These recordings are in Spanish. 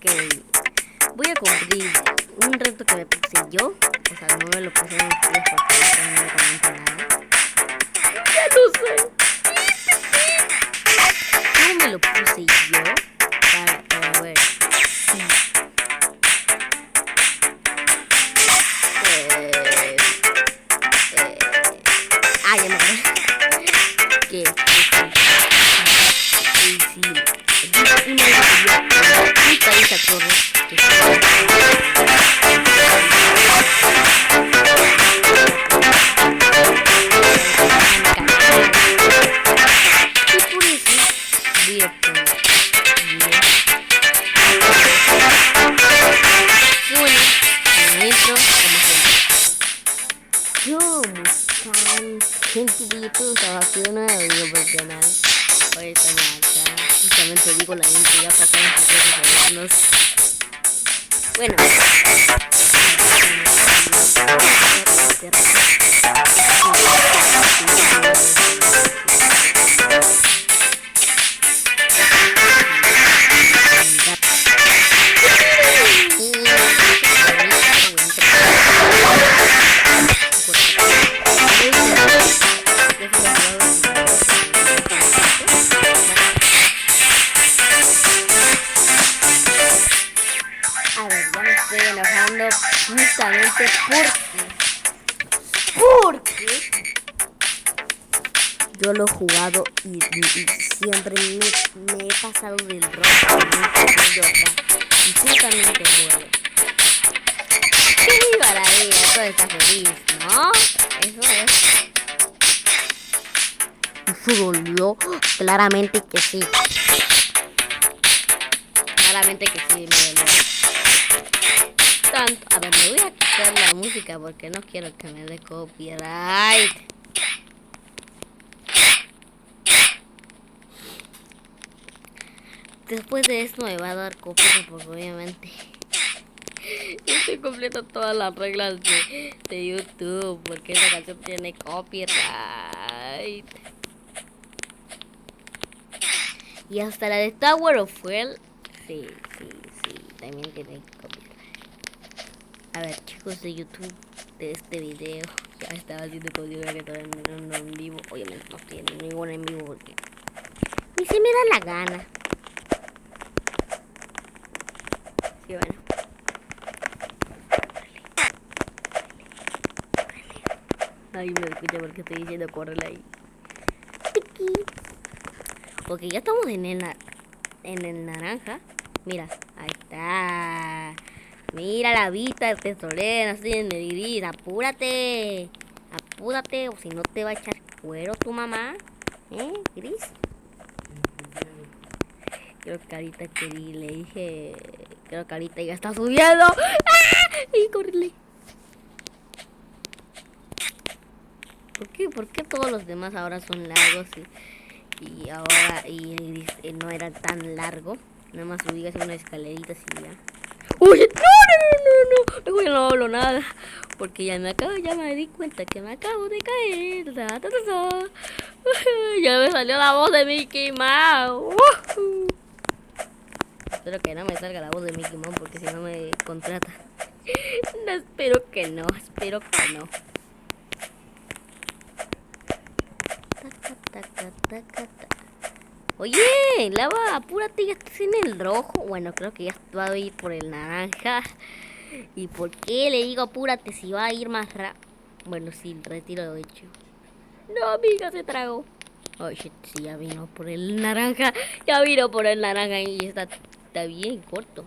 que voy a cumplir un reto que me puse yo. O sea, no me lo puse en ustedes porque no me comentan nada. Ya lo sé. No me lo puse yo para ver si ya me acordé que si una vez que yo esa torre y por eso voy a poner yo gente de YouTube estaba haciendo una video por el canal. Ahorita acá justamente digo la intro, ya pasaron sus cosas. Bueno, justamente porque yo lo he jugado y siempre me he pasado del rojo y tú también te mueves. ¡Qué viva la vida! Todo está feliz, ¿no? Eso es. ¿Eso dolió? Claramente que sí. Claramente que sí, me dolió. Tanto. A ver, me voy a quitar la música porque no quiero que me dé copyright. Después de esto me va a dar copyright porque obviamente estoy completo todas las reglas de YouTube porque esta canción tiene copyright. Y hasta la de Tower of Hell, sí, también tiene copyright. A ver, chicos de YouTube, de este video, ya estaba haciendo copyright en vivo. Obviamente no tiene ninguna en vivo porque ni se me da la gana. Sí, bueno. Ay, me escucha porque estoy diciendo córrele ahí. Ok, ya estamos en el naranja. Mira, ahí está. Mira la vista del tesorero, así en el gris. Apúrate. Apúrate o si no te va a echar cuero tu mamá. Gris. Creo que ahorita que le dije. Creo que ahorita ya está subiendo. ¡Ah! Y córrele. ¿Por qué todos los demás ahora son largos y ahora no era tan largo? Nada más subías una escalerita así ya. ¡Uy! No. Luego ya no hablo nada. Porque ya me di cuenta que me acabo de caer. Ya me salió la voz de Mickey Mouse. Espero que no me salga la voz de Mickey Mouse porque si no me contrata. No, espero que no. Oye, Lava, apúrate, ya estás en el rojo. Bueno, creo que ya va a ir por el naranja. ¿Y por qué le digo apúrate si va a ir más rápido? Bueno, sí, retiro lo hecho. No, amiga, se tragó. Oh, shit, sí, ya vino por el naranja. Ya vino por el naranja y está bien corto.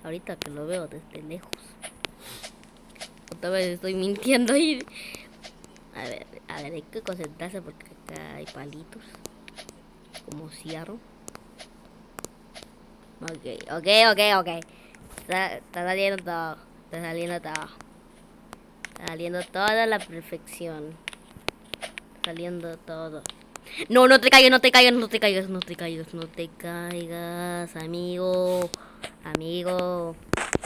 Ahorita que lo veo desde lejos. Otra vez estoy mintiendo ahí. A ver, hay que concentrarse porque acá hay palitos. Como cierro. Ok. Está saliendo todo. Está saliendo toda a la perfección. Saliendo todo. No te caigas, amigo.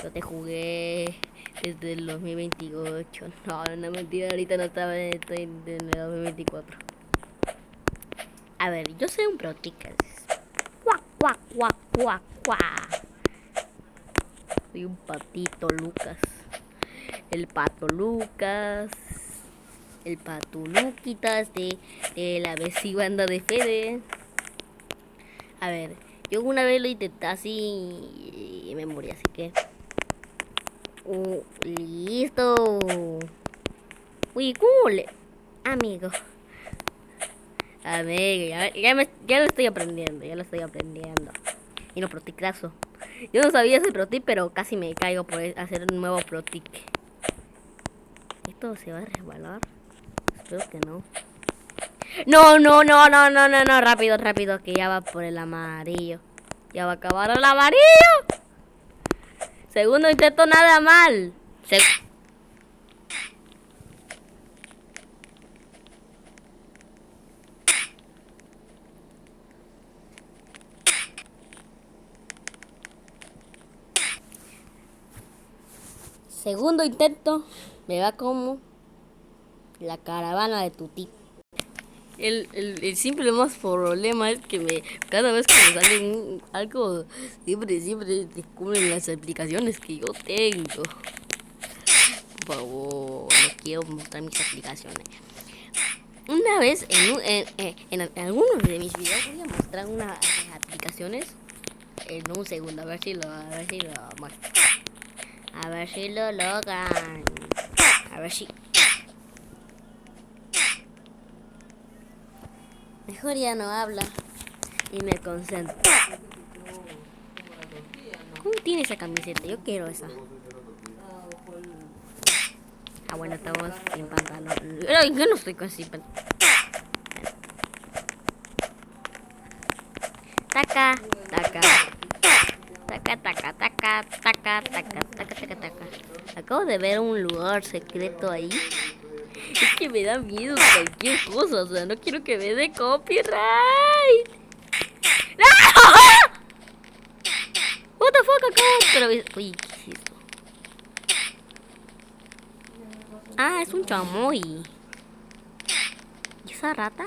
Yo te jugué desde el 2028. No, mentira, ahorita no estoy en el 2024. A ver, yo soy un pro, chicas. Cuac. Soy un patito Lucas. El pato Lucas. El pato Luquitas de la banda de Fede. A ver, yo una vez lo intenté así y me morí, así que... listo. Uy, cool. Amigo. Ya lo estoy aprendiendo, Y no proticazo. Yo no sabía ese protip, pero casi me caigo por hacer un nuevo protip. ¿Esto se va a resbalar? Espero que no. No. Rápido, que ya va por el amarillo. Ya va a acabar el amarillo. Segundo intento, nada mal. Segundo intento, me va como la caravana de Tuti. El simple más problema es que cada vez que me sale algo, siempre descubren las aplicaciones que yo tengo. Por favor, no quiero mostrar mis aplicaciones. Una vez en algunos de mis videos voy a mostrar unas aplicaciones en un segundo, a ver si lo muestro. A ver si lo logran. A ver si... Mejor ya no habla y me concentro. ¿Cómo tiene esa camiseta? Yo quiero esa. Ah, bueno, estamos sin pantalón. Pero yo no estoy con sin pantalón. Taca. Acabo de ver un lugar secreto ahí. Es que me da miedo cualquier cosa, o sea, no quiero que me dé copyright. ¡No! What the fuck, acabo de... Uy, ¿qué es esto? Ah, es un chamoy. ¿Y esa rata?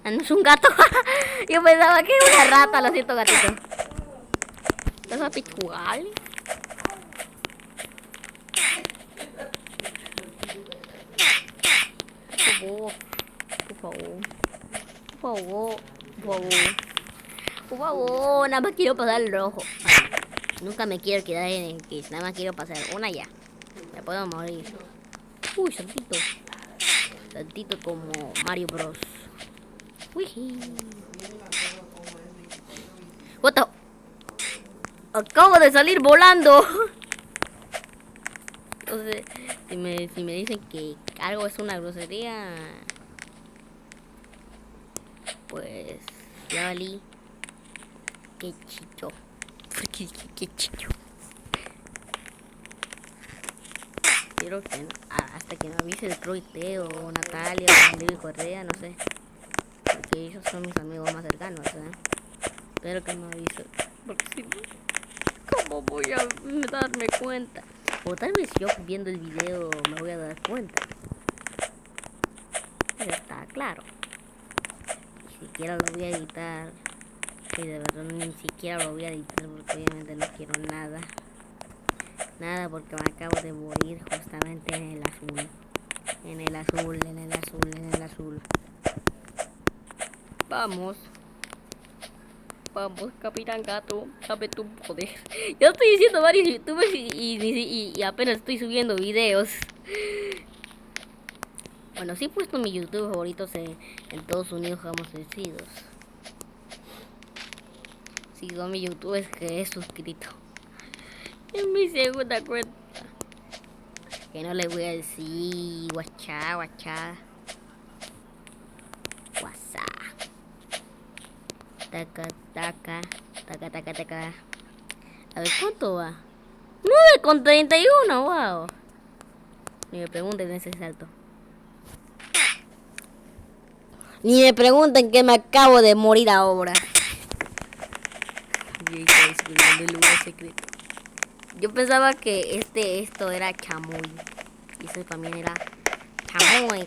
Ah, no es un gato. Yo pensaba que era una rata, lo siento, gatito. ¿Estás a pichual? Por favor, nada más quiero pasar el rojo. Nunca me quiero quedar en el que nada más quiero pasar una ya. Me puedo morir. Uy, saltito como Mario Bros. Uy. What the... Acabo de salir volando. Entonces, si me dicen que algo es una grosería, pues ya valí. Qué chicho. Qué chicho. Quiero que hasta que me avise el Troite o Natalia o David Correa, no sé. Porque ellos son mis amigos más cercanos, Espero que me avise. Porque si no, ¿cómo voy a darme cuenta? O tal vez yo viendo el video me voy a dar cuenta. Pero está claro. Ni siquiera lo voy a editar. Y de verdad ni siquiera lo voy a editar porque obviamente no quiero nada. Nada porque me acabo de morir justamente en el azul. En el azul. Vamos, Capitán Gato, dame tu poder. Yo estoy diciendo varios youtubers y apenas estoy subiendo videos. Bueno, sí he puesto mis youtubers favoritos en Estados Unidos jamás vencidos. Sí, son mis youtubers que he suscrito. Es mi segunda cuenta. Que no le voy a decir guachá. WhatsApp. Taca. A ver, ¿cuánto va? 9,31, wow. Ni me pregunten ese salto. Ni me pregunten que me acabo de morir ahora. El lugar secreto. Yo pensaba que esto era chamoy. Y eso también era chamoy.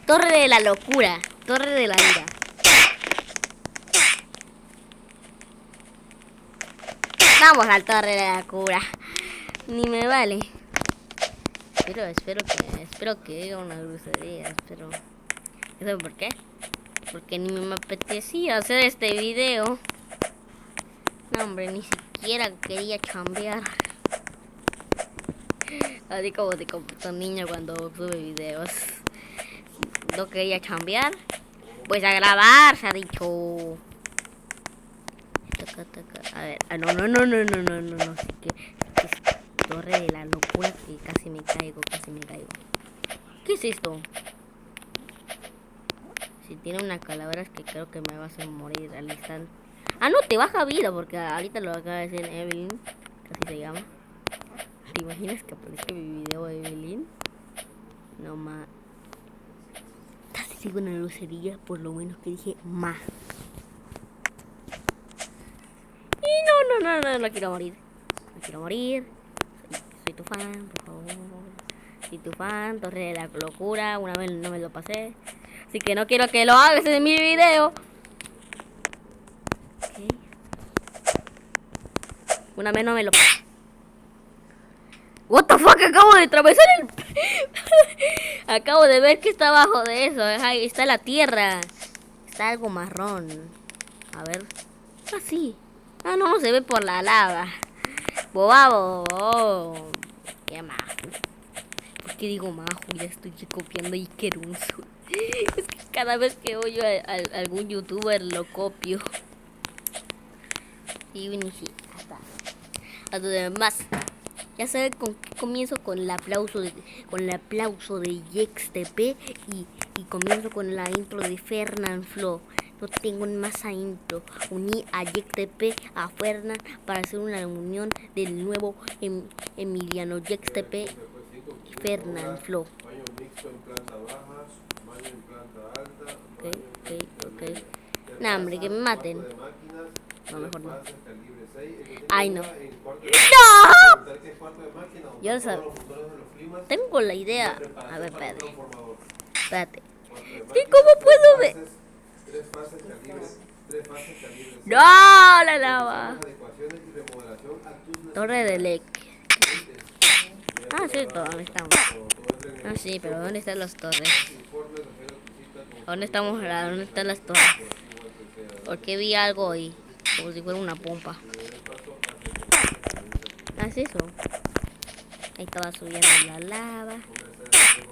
Torre de la locura. Torre de la ira. Vamos al Torre de la Cura. Ni me vale. Pero espero que diga una grosería. Espero. ¿Eso por qué? Porque ni me apetecía hacer este video. No, hombre, ni siquiera quería chambear. Así como se comporta un niño cuando sube videos. No quería chambear. Pues a grabar, se ha dicho. A ver, no. Así que Torre de la Locura, que casi me caigo. ¿Qué es esto? Si tiene una calavera es que creo que me vas a morir al instante. Ah, no, te baja vida porque ahorita lo acaba de decir Evelyn, que así se llama. ¿Te imaginas que aparezca mi video de Evelyn? No más. Casi sigo una grosería, por lo menos que dije más. Y no quiero morir. No quiero morir. Soy tu fan, por favor. Soy tu fan, Torre de la Locura. Una vez no me lo pasé. Así que no quiero que lo hagas en mi video. Okay. Una vez no me lo pasé. What the fuck, acabo de atravesar el... Acabo de ver que está abajo de eso. Ahí está la tierra. Está algo marrón. A ver. Ah, sí. Ah, no se ve por la lava. Bobabo. Qué majo. ¿Por qué digo majo? Ya estoy copiando Ikerunzo. Es que cada vez que oyo a algún youtuber lo copio. Y hasta demás. Ya saben con qué comienzo, con el aplauso de YexTP y comienzo con la intro de Fernanfloo. No tengo más a intro. Uní a YexTP a Fernan para hacer una unión del nuevo Emiliano YexTP y Fernanfloo. Ok. Nah, hombre, que me maten. No, mejor no. Ay, no. ¡No! Yo tengo la idea. A ver, espérate. ¿Y cómo puedo ver? ¡No! La lava. Torre de Lek. Ah, sí, ¿dónde estamos? Ah, sí, pero ¿dónde están las torres? ¿Dónde estamos? ¿Dónde están las torres? Porque vi algo ahí, como si fuera una pompa. Ah, es eso. Ahí estaba subiendo la lava.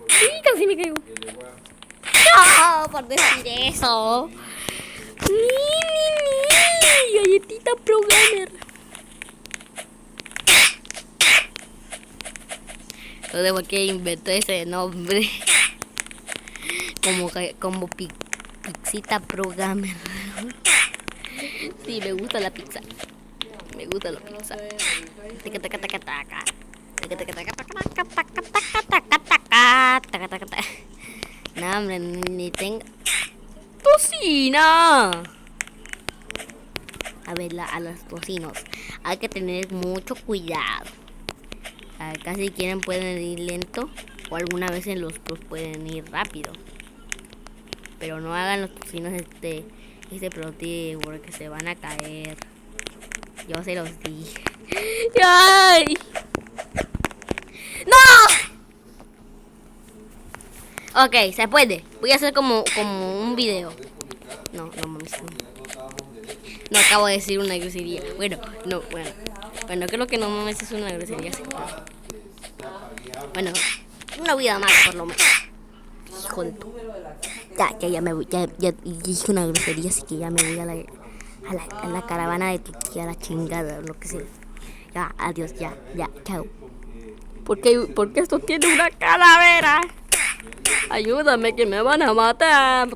¡Sí! Casi me caigo. ¡No! Por decir eso. Galletita Programmer. No sé por qué inventó ese nombre. Como Pixita Programmer. Sí, me gusta la pizza. No, hombre, ni tenga tocina. A ver, a los tocinos hay que tener mucho cuidado. Casi quieren pueden ir lento o alguna vez en los dos pueden ir rápido. Pero no hagan los tocinos este productivo porque se van a caer. Yo se los dije. ¡Ay! ¡No! Ok, se puede. Voy a hacer como un video. No mames. No acabo de decir una grosería. Bueno, creo que no mames es una grosería. Bueno, una vida más por lo menos. Hijo de tu. Ya me voy. Ya dije una grosería, así que ya me voy a la caravana de Turquía, a la chingada, lo que sea. Ya, adiós, ya, chao. ¿Por qué esto tiene una calavera? Ayúdame que me van a matar.